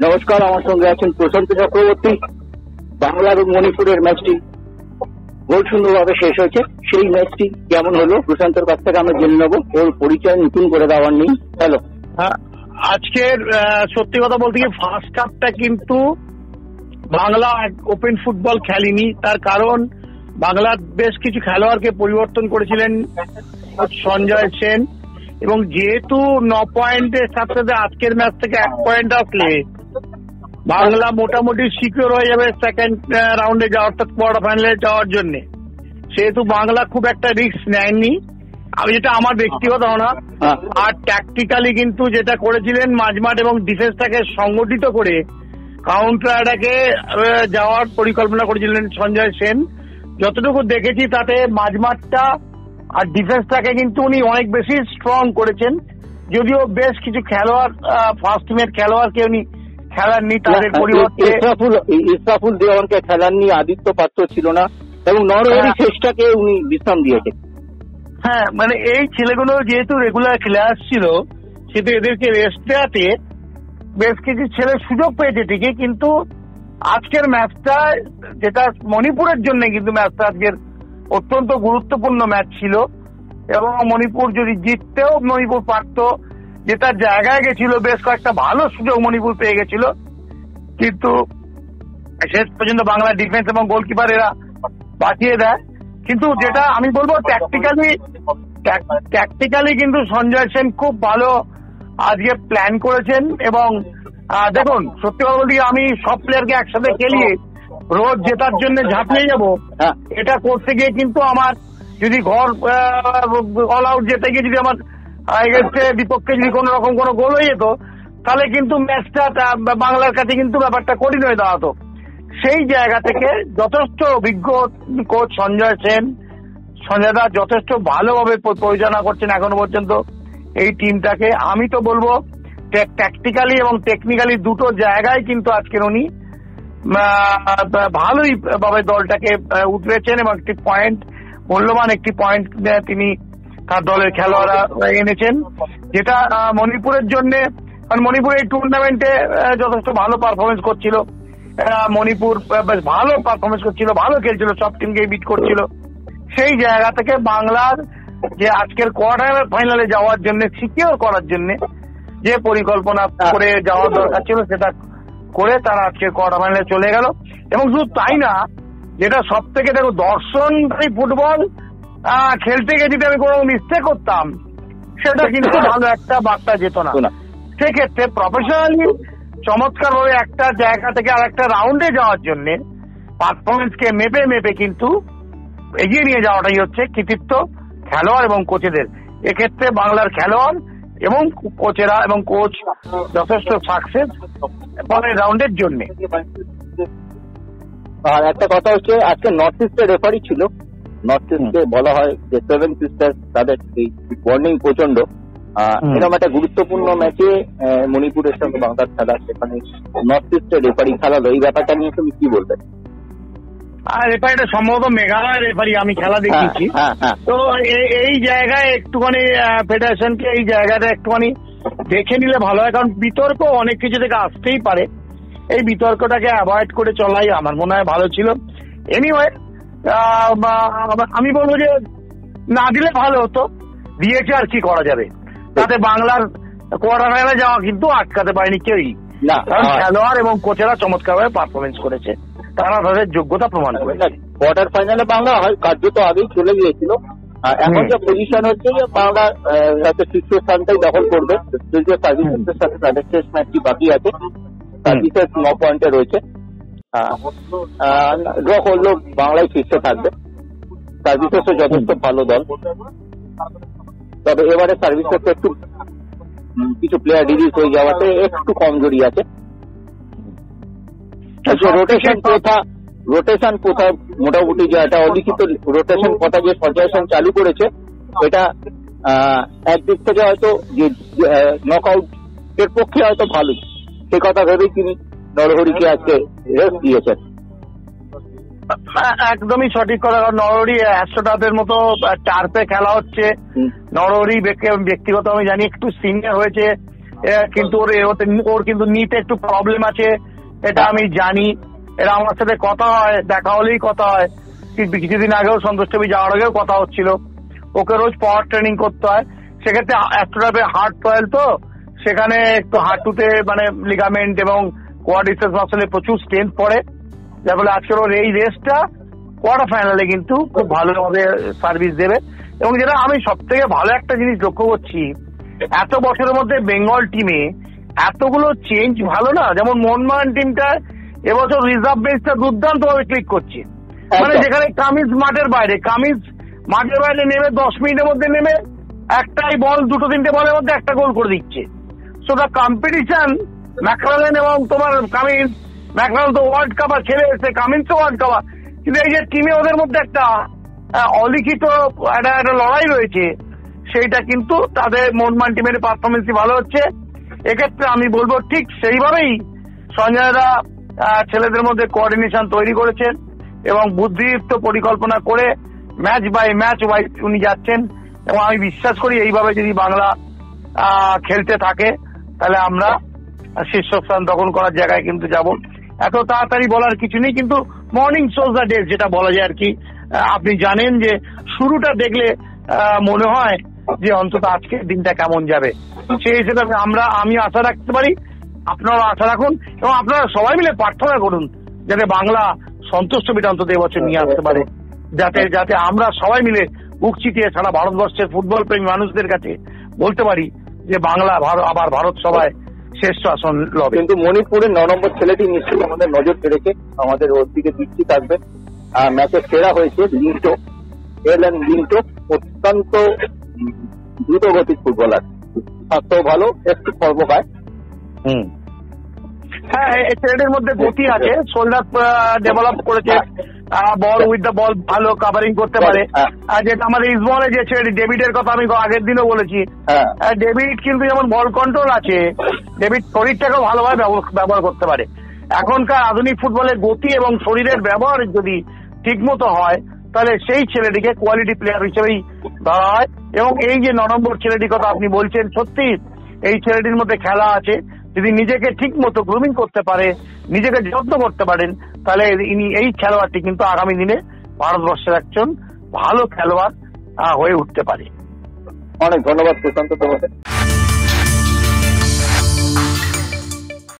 নমস্কার, আমার সঙ্গে আছেন প্রশান্ত চক্রবর্তী। বাংলার ও মণিপুরের ম্যাচটি গোল সুন্দরভাবে শেষ হয়েছে। সেই ম্যাচটি কেমন হলো প্রশান্তর কাছ থেকে আমরা জেনে নেবো। ওর পরিচয় নতুন করে দেওয়ার নেই। হ্যালো, আজকের সত্যি কথা বলতে গিয়ে ফার্স্ট হাফটা কিন্তু বাংলা ওপেন ফুটবল খেলেনি। তার কারণ বাংলার বেশ কিছু খেলোয়াড়কে পরিবর্তন করেছিলেন সঞ্জয় সেন, এবং যেহেতু 9 পয়েন্টের সাথে সাথে আজকের ম্যাচ থেকে 1 পয়েন্ট আসলে বাংলা মোটামুটি সিকিউর হয়ে যাবে সেকেন্ড রাউন্ডে যাওয়ার, অর্থাৎ কোয়ার্টার ফাইনালে যাওয়ার জন্য। সেহেতু বাংলা খুব একটা রিস্ক নেয়নি, আমি যেটা আমার ব্যক্তিগত ধারণা। আর ট্যাকটিক্যালি কিন্তু যেটা করেছিলেন মাঝমাঠ এবং ডিফেন্সটাকে সংগঠিত করে কাউন্টার অ্যাটাকে যাওয়ার পরিকল্পনা করেছিলেন সঞ্জয় সেন। যতটুকু দেখেছি তাতে মাঝমাঠটা আর ডিফেন্সটাকে কিন্তু উনি অনেক বেশি স্ট্রং করেছেন। যদিও বেশ কিছু খেলোয়াড় ফার্স্ট টিমের খেলোয়াড়কে উনি খেলাননি, তাদের পরিবর্তে ইসরাফুল দেওয়ানকে খেলাননি, আদিত্য পাত্র ছিল না, এবং নরহরি শেষটাকে উনি বিশ্রাম দিয়েছেন। হ্যাঁ, মানে এই ছেলেগুলো যেহেতু রেগুলার খেলে আসছিল, সেহেতু এদেরকে রেস্ট দেওয়াতে বেশ কিছু ছেলে সুযোগ পেয়েছে ঠিকই, কিন্তু আজকের ম্যাচটা যেটা মণিপুরের জন্য কিন্তু ম্যাচটা আজকের অত্যন্ত গুরুত্বপূর্ণ ম্যাচ ছিল, এবং মণিপুর যদি জিততেও মণিপুর পারত, যেটা জায়গায় গেছিল বেশ কয়েকটা ভালো সুযোগ মণিপুর পেয়ে গেছিল, কিন্তু শেষ পর্যন্ত বাংলা ডিফেন্স এবং গোলকিপার এরা বাঁচিয়ে দেয়। কিন্তু যেটা আমি বলবো ট্যাকটিক্যালি কিন্তু সঞ্জয় সেন খুব ভালো আজকে প্ল্যান করেছেন। এবং দেখুন, সত্যি কথা বলতে আমি সব প্লেয়ারকে একসাথে খেলিয়ে রোজ জেতার জন্য ঝাঁপিয়ে যাবো, এটা করতে গিয়ে কিন্তু আমার যদি ঘর অল আউট যেতে গিয়ে যদি আমার বিপক্ষে যদি কোন রকম কোনো গোল হয়ে যেত, তাহলে কিন্তু ম্যাচটা বাংলার কাছে কিন্তু ব্যাপারটা কঠিন হয়ে দাঁড়াতো। সেই জায়গা থেকে যথেষ্ট অভিজ্ঞ কোচ সঞ্জয় সেন, সঞ্জয় দা যথেষ্ট ভালোভাবে পরিচালনা করছেন এখনো পর্যন্ত এই টিমটাকে। আমি তো বলবো ট্যাকটিক্যালি এবং টেকনিক্যালি দুটো জায়গায় কিন্তু আজকের উনি ভালোই ভাবে দলটাকে উঠেছেন, এবং একটি পয়েন্ট, মূল্যবান একটি পয়েন্ট তিনি তার দলের খেলোয়াড়রা এনেছেন, যেটা মণিপুরের জন্য, কারণ মণিপুর এই টুর্নামেন্টে যথেষ্ট ভালো পারফরমেন্স করছিল। মণিপুর বেশ ভালো পারফরমেন্স করছিল, ভালো খেলছিল, সব টিমকে বিট করছিল। সেই জায়গা থেকে বাংলার যে আজকের কোয়ার্টার ফাইনালে যাওয়ার জন্য, সিকিউর করার জন্য যে পরিকল্পনা করে যাওয়ার দরকার ছিল, সেটা করে তারা আজকের কোয়ার্টার ফাইনালে চলে গেল। এবং শুধু তাই না, যেটা সব থেকে দেখো দর্শনকারী ফুটবল খেলতে গিয়ে যদি আমি কোনো মিস্টেক করতাম, সেটা কিন্তু ভালো একটা বার্তা যেত না। সেক্ষেত্রে প্রফেশনালি চমৎকার ভাবে একটা জায়গা থেকে আর একটা রাউন্ডে যাওয়ার জন্য পারফরমেন্সকে মেপে কিন্তু এগিয়ে নিয়ে যাওয়াটাই হচ্ছে কৃতিত্ব খেলোয়াড় এবং কোচেদের। এক্ষেত্রে বাংলার খেলোয়াড় এবং কোচেরা এবং কোচ যথেষ্ট সাকসেস পরের রাউন্ডের জন্য। আর একটা কথা হচ্ছে, আজকে নর্থ ইস্টের রেফারি ছিল। নর্থ ইস্টে বলা হয় যে 7 সিস্টার্স, তাদের ওয়ার্নিং প্রচন্ড। এরকম একটা গুরুত্বপূর্ণ ম্যাচে মণিপুরের সঙ্গে বাংলার খেলা, সেখানে নর্থ ইস্টের রেফারি খেলালো। এই ব্যাপারটা নিয়ে তুমি কি বলবে? রেফারিটা সম্ভবত মেঘালয়ের রেফারি, আমি খেলা দেখেছি। তো এই জায়গায় একটুখানি ফেডারেশনকে এই জায়গাটা একটুখানি দেখে নিলে ভালো হয়, কারণ বিতর্ক অনেক কিছু থেকে আসতেই পারে। এই বিতর্কটাকে অ্যাভয়েড করে চলাই আমার মনে হয় ভালো ছিল। এনিওয়ে, আমি বলবো যে না দিলে ভালো হতো, দিয়েছে আর কি করা যাবে। তাতে বাংলার কোয়ার্টার ফাইনালে যাওয়া কিন্তু আটকাতে পারেনি কেউই, কারণ খেলোয়াড় এবং কোচেরা চমৎকারভাবে পারফরমেন্স করেছে, তারা তাদের যোগ্যতা প্রমাণ করেছে। কোয়ার্টার ফাইনালে বাংলা কার্যত আগেই চলে গিয়েছিল। এখন যে পজিশন হচ্ছে যে বাংলা শীর্ষস্থানটাই দখল করবে। যদিও সার্ভিসেসের সাথে তাদের শেষ ম্যাচটি বাকি আছে, সার্ভিসেস 9 পয়েন্টে রয়েছে। ড্র করলেও বাংলায় শীর্ষে থাকবে। সার্ভিসেসও যথেষ্ট ভালো দল, তবে এবারে সার্ভিসেস একটু কিছু প্লেয়ার রিলিজ হয়ে যাওয়াতে একটু কমজোরি আছে। রোটেশন প্রথা মোটামুটি যে একটা অলিখিত রোটেশন কথা যে ফেডারেশন চালু করেছে, এটা একদিক থেকে হয়তো যে নকআউট এর পক্ষে হয়তো ভালোই, সে কথা ভেবেই তিনি নরহরিকে আজকে রেস্ট দিয়েছেন। একদমই সঠিক কথা। নরহরি অ্যাস্ট্রোটাফের মতো টার্ফে খেলা হচ্ছে। নরহরি ব্যক্তিগত আমি জানি একটু সিনিয়র হয়েছে, কিন্তু ওর কিন্তু নিতে একটু প্রবলেম আছে, এটা আমি জানি। এরা আমার সাথে কথা হয়, দেখা হলেই কথা হয়। কিছুদিন আগেও সন্তোষ ট্রফি যাওয়ার আগেও কথা হচ্ছিল। ওকে রোজ পাওয়ার ট্রেনিং করতে হয়, সেক্ষেত্রে অ্যাস্ট্রোটাইপের হার্ট টয়েল, তো সেখানে একটু হাঁটুতে মানে লিগামেন্ট এবং কোয়াড্রিসেপস মাসলে প্রচুর স্ট্রেন্থ পড়ে, যার ফলে আজকের ওর এই রেসটা কোয়ার্টার ফাইনালে কিন্তু খুব ভালোভাবে সার্ভিস দেবে। এবং যেটা আমি সব থেকে ভালো একটা জিনিস লক্ষ্য করছি, এত বছরের মধ্যে বেঙ্গল টিমে এতগুলো চেঞ্জ ভালো না। যেমন মোহনবাগান টিমটা এবছর রিজার্ভ বেঞ্চটা দুর্দান্ত ভাবে ক্লিক করছে, মানে যেখানে কামিজ মাঠের বাইরে নেমে 10 মিনিটের মধ্যে নেমে একটাই বল, 2-3টে বলের মধ্যে একটা গোল করে দিচ্ছে। সো দ্য কম্পিটিশন, ম্যাকলারেন এবং তোমার কামিজ, ম্যাকলারেন তো ওয়ার্ল্ড কাপ খেলে এসেছে, কামিজ তো ওয়ার্ল্ড কাপ, কিন্তু এই যে টিমে ওদের মধ্যে একটা অলিখিত একটা লড়াই রয়েছে, সেইটা কিন্তু তাদের মোহনবাগান টিমের পারফরমেন্সই ভালো হচ্ছে। এক্ষেত্রে আমি বলবো ঠিক সেইভাবেই সঞ্জয়দা ছেলেদের মধ্যে কোঅর্ডিনেশন তৈরি করেছেন এবং বুদ্ধিদীপ্ত পরিকল্পনা করে ম্যাচ বাই ম্যাচ ওয়াইজ উনি যাচ্ছেন। এবং আমি বিশ্বাস করি এইভাবে যদি বাংলা খেলতে থাকে তাহলে আমরা শীর্ষস্থান দখল করার জায়গায় কিন্তু যাব। এত তাড়াতাড়ি বলার কিছু নেই, কিন্তু মর্নিং শোজ দ্য ডে যেটা বলা যায় আর কি। আপনি জানেন যে শুরুটা দেখলে মনে হয় যে অন্তত আজকের দিনটা কেমন যাবে, সেই হিসেবে আমি আশা রাখতে পারি, আপনারা আশা রাখুন এবং আপনারা সবাই মিলে প্রার্থনা করুন যাতে বাংলা সন্তোষ ট্রফিটা অন্তত এবছর নিয়ে আসতে পারে, যাতে আমরা সবাই মিলে বুক চিতিয়ে সারা ভারতবর্ষের ফুটবল প্রেমী মানুষদের কাছে বলতে পারি যে বাংলা আবার ভারত সভায় শ্রেষ্ঠ আসন লবে। কিন্তু মণিপুরের 9 নম্বর ছেলেটি নিশ্চয়ই আমাদের নজর কেড়েছে, আমাদের ওর দিকে দৃষ্টি থাকবে। ম্যাচের সেরা হয়েছে লিন্টো, লিন্টো অত্যন্ত দ্রুত গতির ফুটবলার, স্বাস্থ্য ভালো, একটু কর্মকায়। হ্যাঁ, এই ছেলেটির মধ্যে গতি আছে, শোল্ডার ডেভেলপ করেছে, বল উইথ দ্য বল ভালো কাভারিং করতে পারে। যেটা আমাদের ইসবলে যে ছেলেটি ডেভিডের কথা আমি আগের দিনও বলেছি, ডেভিড কিন্তু যেমন বল কন্ট্রোল আছে, ডেভিড শরীরটাকেও ভালোভাবে ব্যবহার করতে পারে। এখনকার আধুনিক ফুটবলে গতি এবং শরীরের ব্যবহার যদি ঠিক মতো হয় তাহলে সেই ছেলেটিকে কোয়ালিটি প্লেয়ার হিসেবেই ধরা হয়। এবং এই যে 9 নম্বর ছেলেটির কথা আপনি বলছেন, সত্যি এই ছেলেটির মধ্যে খেলা আছে। যদি নিজেকে ঠিক মতো গ্রুমিং করতে পারে, নিজেকে যত্ন করতে পারেন, তাহলে এই খেলোয়াড়টি কিন্তু আগামী দিনে ভারতবর্ষের একজন ভালো খেলোয়াড় হয়ে উঠতে পারে। অনেক ধন্যবাদ প্রশান্ত তোমাকে।